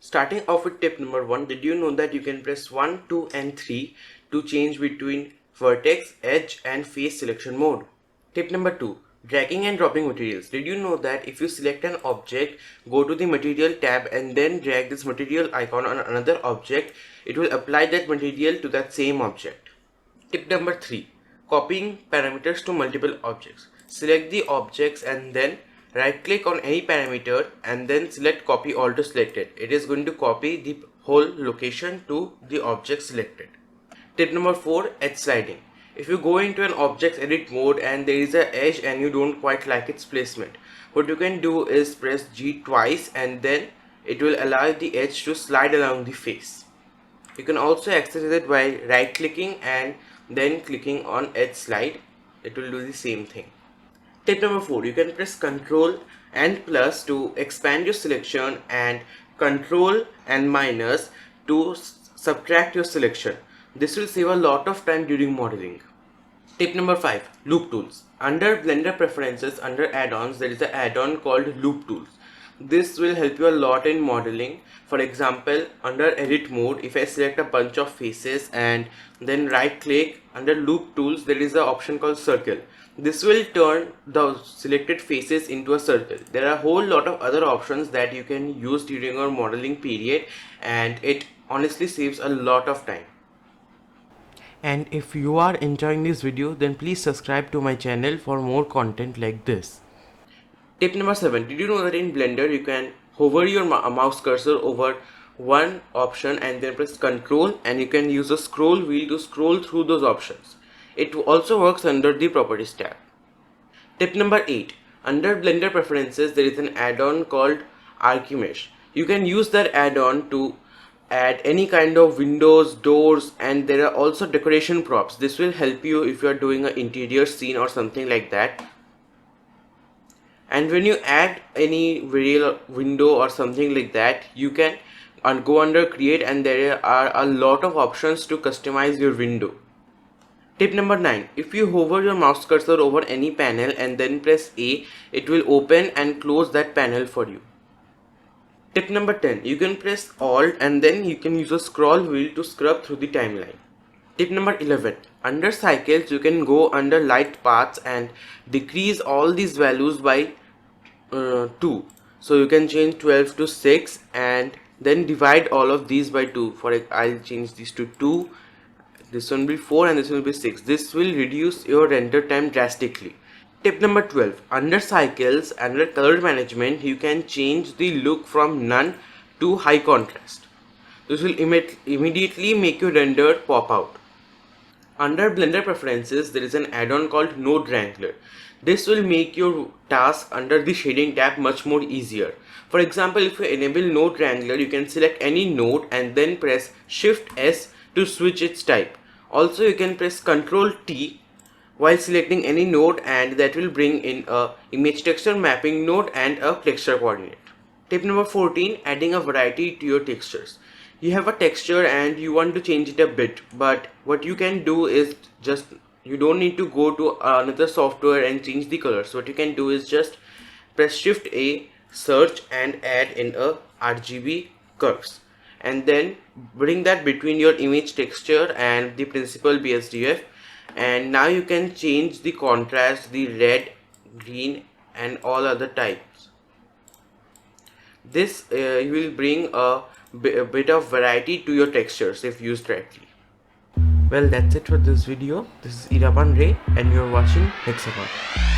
Starting off with tip number 1, did you know that you can press 1, 2 and 3 to change between vertex, edge and face selection mode? Tip number 2, dragging and dropping materials. Did you know that if you select an object, go to the material tab and then drag this material icon on another object, it will apply that material to that same object. Tip number 3, copying parameters to multiple objects. Select the objects and then right click on any parameter and then select copy all to selected. It is going to copy the whole location to the object selected. Tip number 4, edge sliding. If you go into an object edit mode and there is an edge and you don't quite like its placement, what you can do is press G twice and then it will allow the edge to slide along the face. You can also access it by right clicking and then clicking on edge slide. It will do the same thing. Tip number 4, you can press Ctrl and plus to expand your selection and Ctrl and minus to subtract your selection. This will save a lot of time during modeling. Tip number 5, loop tools. Under Blender preferences, under add-ons, there is an add-on called loop tools. This will help you a lot in modeling. For example, under edit mode, if I select a bunch of faces and then right click, under loop tools there is an option called circle. This will turn the selected faces into a circle. There are a whole lot of other options that you can use during your modeling period, and it honestly saves a lot of time. And if you are enjoying this video, then please subscribe to my channel for more content like this. Tip number 7, did you know that in Blender you can hover your mouse cursor over one option and then press Ctrl and you can use the scroll wheel to scroll through those options. It also works under the properties tab. Tip number 8, under Blender preferences there is an add-on called Archimesh. You can use that add-on to add any kind of windows, doors, and there are also decoration props. This will help you if you are doing an interior scene or something like that. And when you add any real window or something like that, you can go under create and there are a lot of options to customize your window. Tip number 9, if you hover your mouse cursor over any panel and then press A, it will open and close that panel for you. Tip number 10, you can press Alt and then you can use a scroll wheel to scrub through the timeline. Tip number 11, under cycles you can go under light paths and decrease all these values by 2. So you can change 12 to 6 and then divide all of these by 2. I'll change these to 2, this one will be 4 and this will be 6. This will reduce your render time drastically. Tip number 12, under cycles, under color management, you can change the look from none to high contrast. This will immediately make your render pop out. Under Blender preferences, there is an add-on called Node Wrangler. This will make your task under the shading tab much more easier. For example, if you enable Node Wrangler, you can select any node and then press Shift S to switch its type. Also, you can press Ctrl T while selecting any node and that will bring in a image texture mapping node and a texture coordinate. Tip number 14, adding a variety to your textures. You have a texture and you want to change it a bit, but what you can do is you don't need to go to another software and change the colors. What you can do is just press Shift A, search and add in a RGB curves and then bring that between your image texture and the principal BSDF, and now you can change the contrast, the red, green and all other types. This you will bring a bit of variety to your textures if used correctly. Well, that's it for this video. This is Iraban Ray and you're watching Hexagon.